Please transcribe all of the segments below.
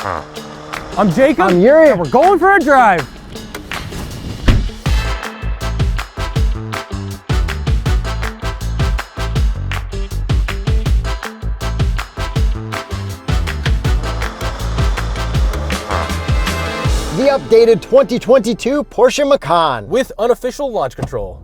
I'm Jacob. I'm Yuri. And we're going for a drive. The updated 2022 Porsche Macan. With unofficial launch control.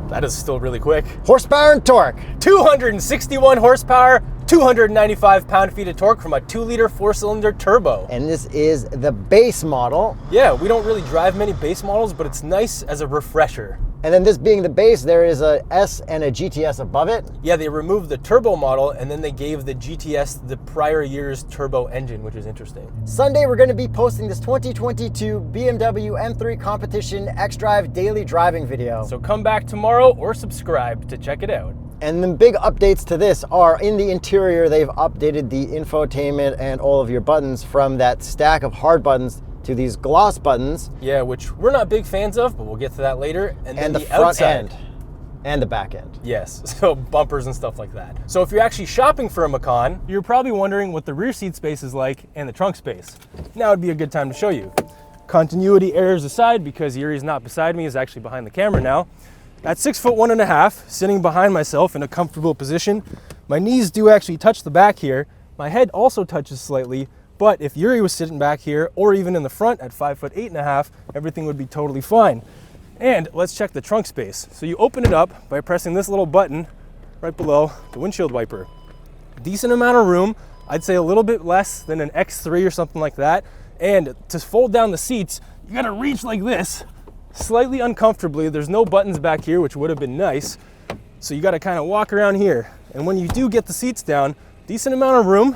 That is still really quick. Horsepower and torque. 261 horsepower, 295 pound-feet of torque from a 2-liter 4-cylinder turbo. And this is the base model. Yeah, we don't really drive many base models, but it's nice as a refresher. And then this being the base, there is a S and a GTS above it. Yeah, they removed the turbo model and then they gave the GTS the prior year's turbo engine, which is interesting. Sunday, we're going to be posting this 2022 BMW M3 Competition X-Drive daily driving video. So come back tomorrow or subscribe to check it out. And the big updates to this are in the interior, they've updated the infotainment and all of your buttons from that stack of hard buttons to these gloss buttons. Yeah, which we're not big fans of, but we'll get to that later. And then the front outside end and the back end. Yes, so bumpers and stuff like that. So if you're actually shopping for a Macan, you're probably wondering what the rear seat space is like and the trunk space. Now would be a good time to show you. Continuity errors aside, because Yuri's not beside me, he's actually behind the camera now. At 6'1.5", sitting behind myself in a comfortable position, my knees do actually touch the back here. My head also touches slightly, but if Yuri was sitting back here or even in the front at 5'8.5", everything would be totally fine. And let's check the trunk space. So you open it up by pressing this little button right below the windshield wiper. Decent amount of room. I'd say a little bit less than an X3 or something like that. And to fold down the seats, you gotta reach like this, slightly uncomfortably. There's no buttons back here, which would have been nice. So you gotta kind of walk around here. And when you do get the seats down, decent amount of room.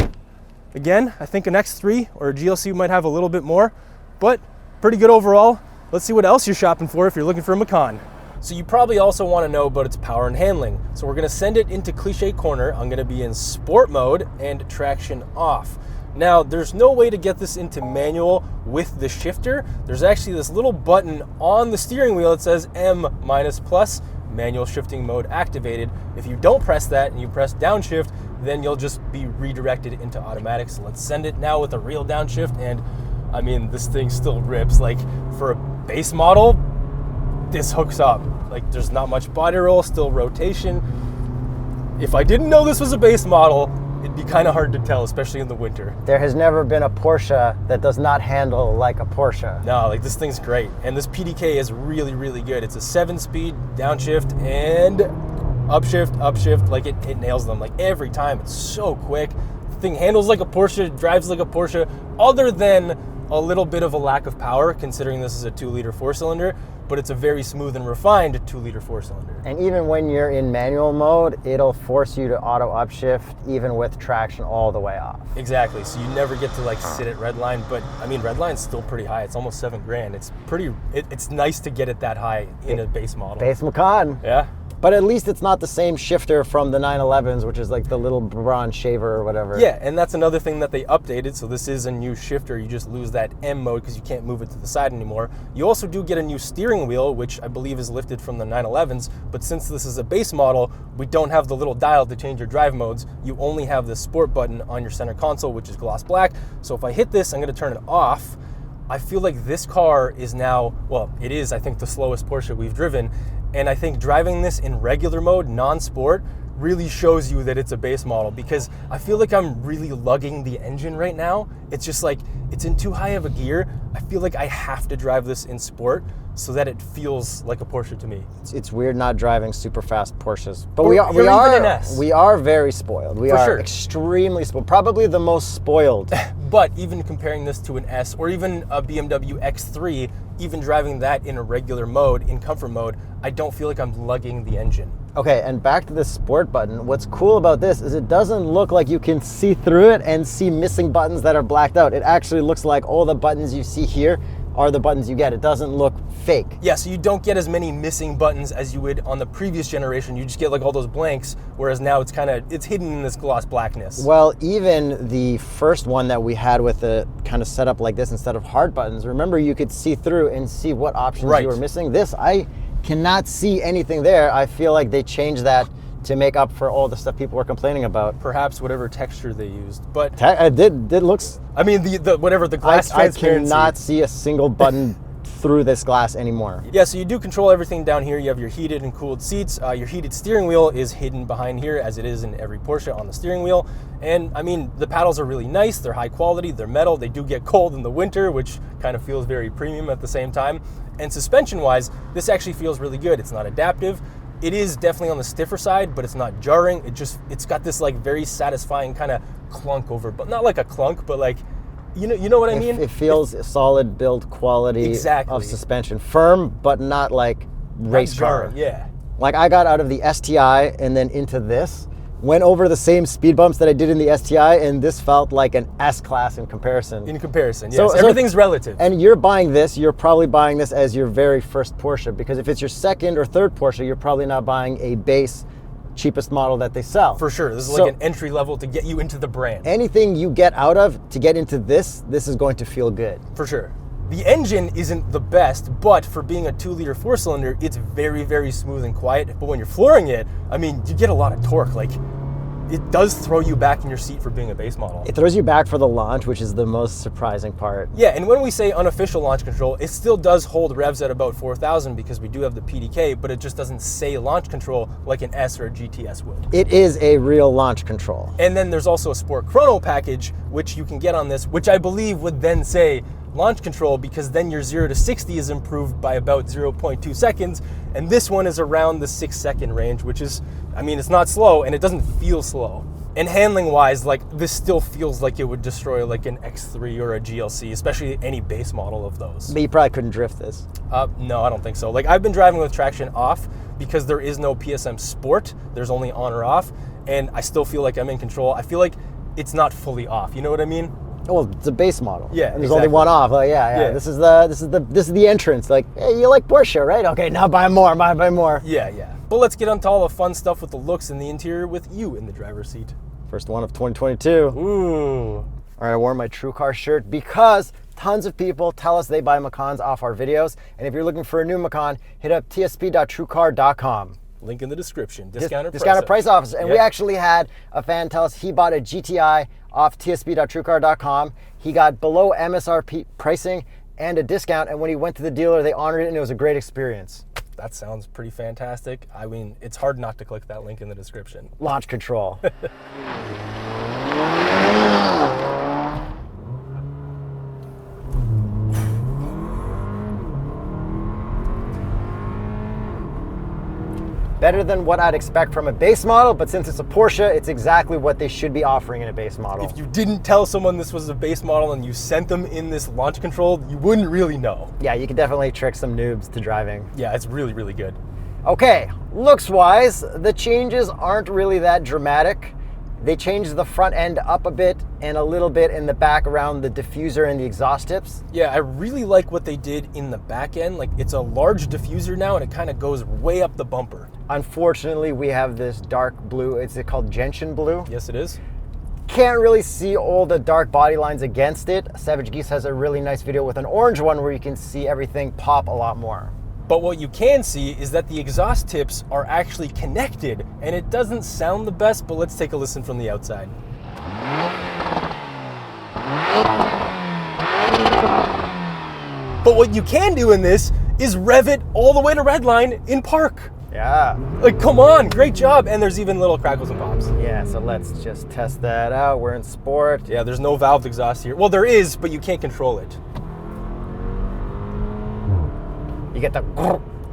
Again, I think an X3 or a GLC might have a little bit more, but pretty good overall. Let's see what else you're shopping for if you're looking for a Macan. So you probably also want to know about its power and handling. So we're going to send it into cliche corner. I'm going to be in sport mode and traction off. Now, there's no way to get this into manual with the shifter. There's actually this little button on the steering wheel that says M minus plus, manual shifting mode activated. If you don't press that and you press downshift, then you'll just be redirected into automatic. So let's send it now with a real downshift. And I mean, this thing still rips. Like for a base model, this hooks up. Like there's not much body roll, still rotation. If I didn't know this was a base model, it'd be kind of hard to tell, especially in the winter. There has never been a Porsche that does not handle like a Porsche. No, like this thing's great. And this PDK is really, really good. It's a 7-speed downshift and upshift, like it nails them. Like every time, it's so quick. The thing handles like a Porsche, drives like a Porsche, other than a little bit of a lack of power, considering this is a 2-liter 4-cylinder, but it's a very smooth and refined 2-liter 4-cylinder. And even when you're in manual mode, it'll force you to auto upshift, even with traction all the way off. Exactly, so you never get to like sit at redline, but I mean, redline's still pretty high. It's almost $7,000. It's pretty, it's nice to get it that high in a base model. Base Macan. Yeah. But at least it's not the same shifter from the 911s, which is like the little bronze shaver or whatever. Yeah, and that's another thing that they updated. So this is a new shifter. You just lose that M mode because you can't move it to the side anymore. You also do get a new steering wheel, which I believe is lifted from the 911s. But since this is a base model, we don't have the little dial to change your drive modes. You only have the sport button on your center console, which is gloss black. So if I hit this, I'm going to turn it off. I feel like this car is now, well, it is, I think, the slowest Porsche we've driven. And I think driving this in regular mode, non-sport, really shows you that it's a base model, because I feel like I'm really lugging the engine right now. It's just like, it's in too high of a gear. I feel like I have to drive this in sport so that it feels like a Porsche to me. It's weird not driving super fast Porsches, but Or we are very spoiled. We are extremely spoiled, probably the most spoiled. But even comparing this to an S or even a BMW X3, even driving that in a regular mode, in comfort mode, I don't feel like I'm lugging the engine. Okay, and back to the sport button. What's cool about this is it doesn't look like you can see through it and see missing buttons that are blacked out. It actually looks like all the buttons you see here, are the buttons you get. It doesn't look fake. Yeah, so you don't get as many missing buttons as you would on the previous generation. You just get like all those blanks, whereas now it's hidden in this gloss blackness. Well, even the first one that we had with the kind of setup like this instead of hard buttons, remember you could see through and see what options you were missing. This, I cannot see anything there. I feel like they changed that to make up for all the stuff people were complaining about. Perhaps whatever texture they used, but it looks. I mean, the whatever the glass transparency. I cannot see a single button through this glass anymore. Yeah, so you do control everything down here. You have your heated and cooled seats. Your heated steering wheel is hidden behind here, as it is in every Porsche on the steering wheel. And I mean, the paddles are really nice. They're high quality. They're metal. They do get cold in the winter, which kind of feels very premium at the same time. And suspension-wise, this actually feels really good. It's not adaptive. It is definitely on the stiffer side, but it's not jarring. It's got this like very satisfying kind of clunk over, but not like a clunk, but like, you know what I mean? It feels solid build quality of suspension. Firm, but not like race car. Yeah. Like I got out of the STI and then into this, went over the same speed bumps that I did in the STI, and this felt like an S-Class in comparison. In comparison, yes. So everything's relative. And you're buying this, you're probably buying this as your very first Porsche, because if it's your second or third Porsche, you're probably not buying a base cheapest model that they sell. For sure. This is like an entry level to get you into the brand. Anything you get out of to get into this is going to feel good. For sure. The engine isn't the best, but for being a 2-liter 4-cylinder, it's very, very smooth and quiet. But when you're flooring it, I mean, you get a lot of torque. Like, it does throw you back in your seat for being a base model. It throws you back for the launch, which is the most surprising part. Yeah, and when we say unofficial launch control, it still does hold revs at about 4,000 because we do have the PDK, but it just doesn't say launch control like an S or a GTS would. It is a real launch control. And then there's also a Sport Chrono package, which you can get on this, which I believe would then say launch control, because then your 0 to 60 is improved by about 0.2 seconds, and this one is around the 6-second range, which is, I mean, it's not slow, and it doesn't feel slow. And handling wise, like, this still feels like it would destroy like an X3 or a GLC, especially any base model of those. But you probably couldn't drift this. No, I don't think so. Like, I've been driving with traction off because there is no PSM Sport. There's only on or off, and I still feel like I'm in control. I feel like it's not fully off. You know what I mean? Well, it's a base model. Yeah, and there's only one off. Like, yeah. This is the entrance. Like, hey, you like Porsche, right? Okay, now buy more. Buy more. Yeah. But let's get onto all the fun stuff with the looks and the interior with you in the driver's seat. First one of 2022. Ooh. All right, I wore my TrueCar shirt because tons of people tell us they buy Macans off our videos. And if you're looking for a new Macan, hit up tsp.truecar.com. Link in the description. Discounted price officer. And we actually had a fan tell us he bought a GTI off tsp.truecar.com. He got below MSRP pricing and a discount, and when he went to the dealer, they honored it, and it was a great experience. That sounds pretty fantastic. I mean, it's hard not to click that link in the description. Launch control. Better than what I'd expect from a base model, but since it's a Porsche, it's exactly what they should be offering in a base model. If you didn't tell someone this was a base model and you sent them in this launch control, you wouldn't really know. Yeah, you can definitely trick some noobs to driving. Yeah, it's really, really good. Okay, looks-wise, the changes aren't really that dramatic. They changed the front end up a bit and a little bit in the back around the diffuser and the exhaust tips. Yeah, I really like what they did in the back end. Like, it's a large diffuser now, and it kind of goes way up the bumper. Unfortunately, we have this dark blue. Is it called gentian blue? Yes, it is. Can't really see all the dark body lines against it. Savage Geese has a really nice video with an orange one where you can see everything pop a lot more. But what you can see is that the exhaust tips are actually connected, and it doesn't sound the best, but let's take a listen from the outside. But what you can do in this is rev it all the way to redline in park. Yeah. Like, come on, great job. And there's even little crackles and pops. Yeah, so let's just test that out. We're in sport. Yeah, there's no valved exhaust here. Well, there is, but you can't control it. You get the...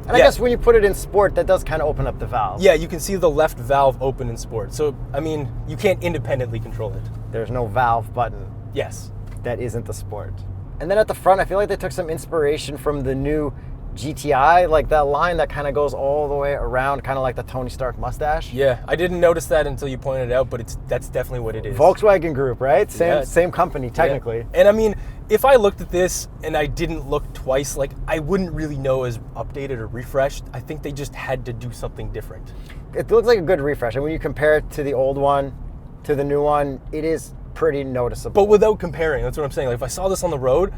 And I guess when you put it in sport, that does kind of open up the valve. Yeah, you can see the left valve open in sport. So, I mean, you can't independently control it. There's no valve button. Yes. That isn't the sport. And then at the front, I feel like they took some inspiration from the new GTI, like that line that kind of goes all the way around, kind of like the Tony Stark mustache. Yeah, I didn't notice that until you pointed it out, but that's definitely what it is. Volkswagen Group, right? Same company, technically. Yeah. And I mean, if I looked at this and I didn't look twice, like I wouldn't really know as updated or refreshed. I think they just had to do something different. It looks like a good refresh, and when you compare it to the old one, to the new one, it is pretty noticeable. But without comparing, that's what I'm saying. Like if I saw this on the road,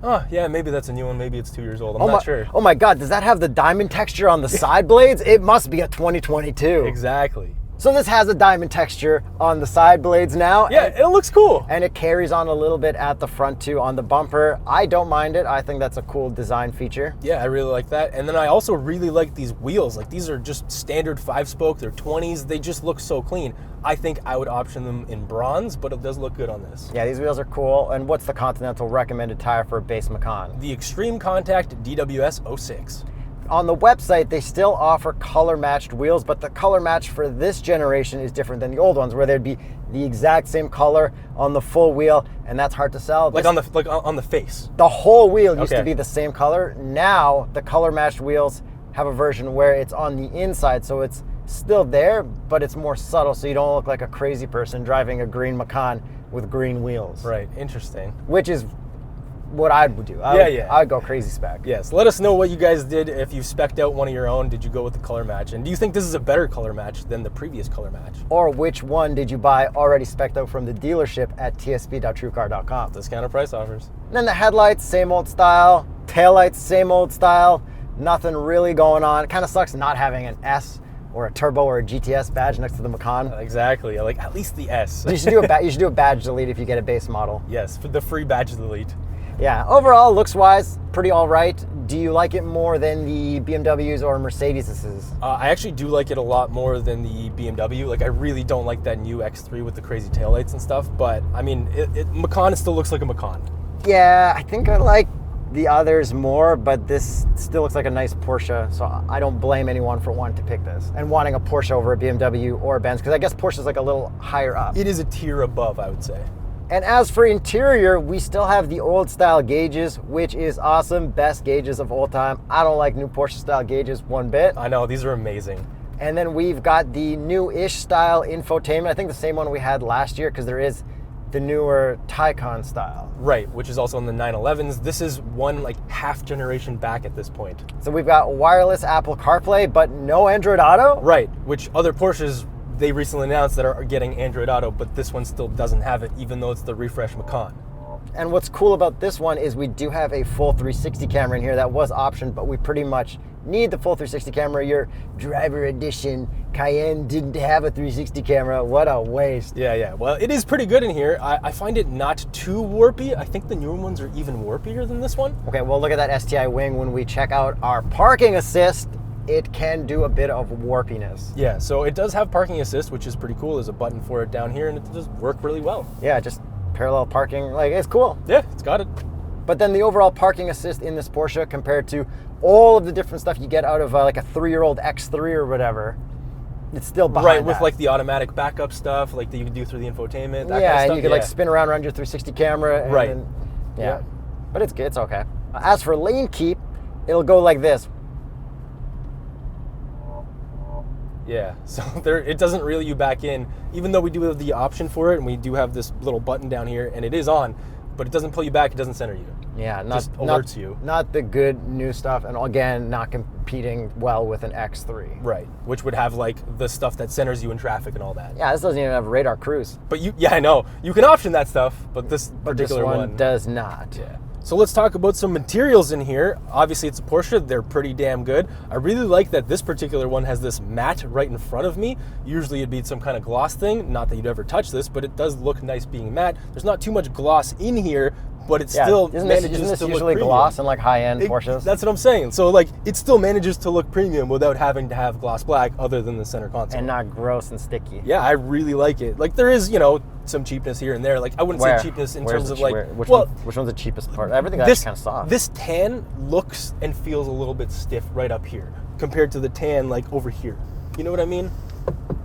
oh, yeah, maybe that's a new one. Maybe it's 2 years old. I'm not sure. Oh my God, does that have the diamond texture on the side blades? It must be a 2022. Exactly. So this has a diamond texture on the side blades now. Yeah, it looks cool. And it carries on a little bit at the front too on the bumper. I don't mind it. I think that's a cool design feature. Yeah, I really like that. And then I also really like these wheels. Like these are just standard 5-spoke. They're 20s. They just look so clean. I think I would option them in bronze, but it does look good on this. Yeah, these wheels are cool. And what's the Continental recommended tire for a base Macan? The Extreme Contact DWS 06. On the website, they still offer color-matched wheels, but the color match for this generation is different than the old ones, where there'd be the exact same color on the full wheel, and that's hard to sell. Like on the face. The whole wheel used to be the same color. Now, the color-matched wheels have a version where it's on the inside, so it's still there, but it's more subtle, so you don't look like a crazy person driving a green Macan with green wheels. Right, interesting. Which is what I would do. I would go crazy spec. Yes, let us know what you guys did. If you spec'd out one of your own, did you go with the color match? And do you think this is a better color match than the previous color match? Or which one did you buy already spec'd out from the dealership at tsp.truecar.com? Discounted price offers. And then the headlights, same old style. Taillights, same old style. Nothing really going on. It kind of sucks not having an S or a turbo or a GTS badge next to the Macan. Exactly, like at least the S. You should do a badge delete if you get a base model. Yes, for the free badge delete. Yeah, overall, looks-wise, pretty all right. Do you like it more than the BMWs or Mercedes'? I actually do like it a lot more than the BMW. Like, I really don't like that new X3 with the crazy taillights and stuff, but, I mean, Macan still looks like a Macan. Yeah, I think I like the others more, but this still looks like a nice Porsche, so I don't blame anyone for wanting to pick this and wanting a Porsche over a BMW or a Benz, because I guess Porsche's like a little higher up. It is a tier above, I would say. And as for interior, we still have the old style gauges, which is awesome. Best gauges of all time. I don't like new Porsche style gauges one bit. I know, these are amazing. And then we've got the new-ish style infotainment. I think the same one we had last year, because there is the newer Taycan style. Right, which is also in the 911s. This is one like half generation back at this point. So we've got wireless Apple CarPlay, but no Android Auto? Right, which other Porsches they recently announced that are getting Android Auto, but this one still doesn't have it, even though it's the refresh Macan. And what's cool about this one is we do have a full 360 camera in here. That was optioned, but we pretty much need the full 360 camera. Your driver edition Cayenne didn't have a 360 camera. What a waste. Yeah. Well, it is pretty good in here. I find it not too warpy. I think the newer ones are even warpier than this one. Okay, well, look at that STI wing. When we check out our parking assist, it can do a bit of warpiness. Yeah, so it does have parking assist, which is pretty cool. There's a button for it down here, and it does work really well. Yeah, just parallel parking, like, it's cool. Yeah, it's got it. But then the overall parking assist in this Porsche compared to all of the different stuff you get out of like a 3-year-old X3 or whatever, it's still behind Right, with that. like the automatic backup stuff, like that you can do through the infotainment, that kind of Yeah, stuff. and you can like spin around your 360 camera. And Right. then, yeah. But it's good, it's okay. As for lane keep, it'll go like this. Yeah, so it doesn't reel you back in, even though we do have the option for it, and we do have this little button down here, and it is on, but it doesn't pull you back, it doesn't center you. Yeah, just alerts you. Not the good new stuff, and again, not competing well with an X3. Right, which would have like the stuff that centers you in traffic and all that. Yeah, this doesn't even have radar cruise. But I know. You can option that stuff, but this particular one does not. Yeah. So let's talk about some materials in here. Obviously, it's a Porsche. They're pretty damn good. I really like that this particular one has this matte right in front of me. Usually it'd be some kind of gloss thing. Not that you'd ever touch this, but it does look nice being matte. There's not too much gloss in here, but it still manages isn't this to usually look gloss in like high-end Porsches? That's what I'm saying. So like, it still manages to look premium without having to have gloss black other than the center console. And not gross and sticky. Yeah, I really like it. Like, there is, some cheapness here and there. Like, I wouldn't say cheapness in terms of like, which one's the cheapest part? Everything that's kind of soft. This tan looks and feels a little bit stiff right up here compared to the tan like over here. You know what I mean?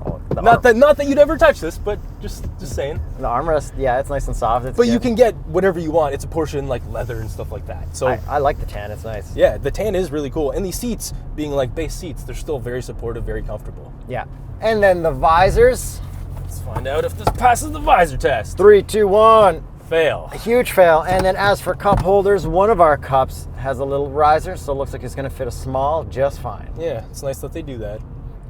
Oh, the Not that you'd ever touch this, but just saying. The armrest, yeah, it's nice and soft. It's but good. you can get whatever you want. It's a Porsche in like leather and stuff like that. So I like the tan. It's nice. Yeah, the tan is really cool. And these seats, being like base seats, they're still very supportive, very comfortable. Yeah. And then the visors. Let's find out if this passes the visor test. 3, 2, 1. Fail. A huge fail. And then as for cup holders, one of our cups has a little riser, so it looks like it's going to fit a small just fine. Yeah, it's nice that they do that.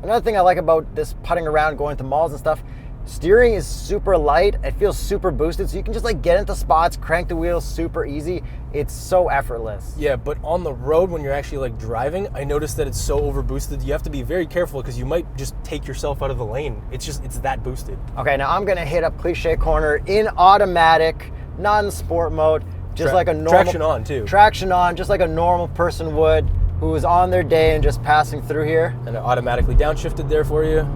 Another thing I like about this putting around, going to malls and stuff, steering is super light. It feels super boosted, so you can just like get into spots, crank the wheels super easy. It's so effortless. Yeah, but on the road when you're actually like driving, I noticed that it's so over boosted. You have to be very careful because you might just take yourself out of the lane. It's that boosted. Okay, now I'm gonna hit up cliche corner in automatic, not in sport mode, just like a normal traction on too. Traction on, just like a normal person would, who was on their day and just passing through here. And it automatically downshifted there for you.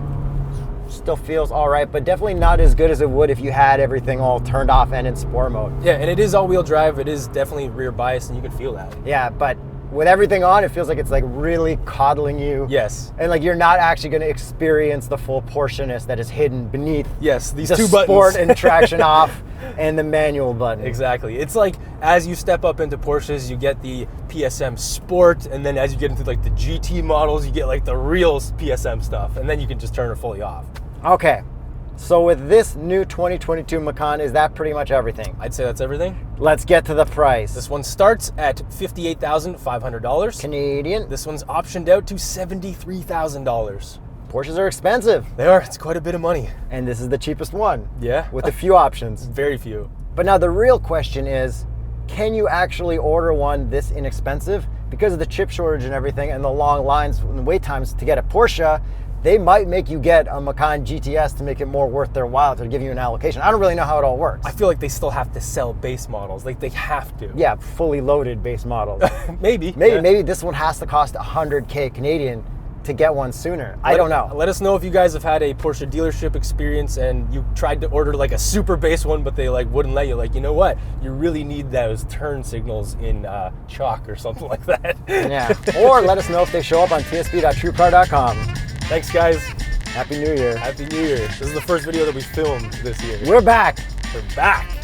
Still feels all right, but definitely not as good as it would if you had everything all turned off and in sport mode. Yeah, and it is all-wheel drive. It is definitely rear bias, and you can feel that. Yeah, but with everything on, it feels like it's like really coddling you. Yes. And like you're not actually going to experience the full Porsche-ness that is hidden beneath these the two buttons. sport and traction off and the manual button. Exactly. It's like as you step up into Porsches, you get the PSM Sport, and then as you get into like the GT models, you get like the real PSM stuff, and then you can just turn it fully off. Okay. So with this new 2022 Macan, is that pretty much everything? I'd say that's everything. Let's get to the price. This one starts at $58,500. Canadian. This one's optioned out to $73,000. Porsches are expensive. They are. It's quite a bit of money. And this is the cheapest one. Yeah. With a few options. Very few. But now the real question is, can you actually order one this inexpensive? Because of the chip shortage and everything and the long lines and wait times to get a Porsche, they might make you get a Macan GTS to make it more worth their while to give you an allocation. I don't really know how it all works. I feel like they still have to sell base models. Like they have to. Yeah, fully loaded base models. Maybe this one has to cost 100K Canadian to get one sooner. I don't know. Let us know if you guys have had a Porsche dealership experience and you tried to order like a super base one, but they like wouldn't let you. Like, you know what? You really need those turn signals in chalk or something like that. Yeah. Or let us know if they show up on tsp.truecar.com. Thanks, guys. Happy New Year. Happy New Year. This is the first video that we filmed this year. We're back. We're back.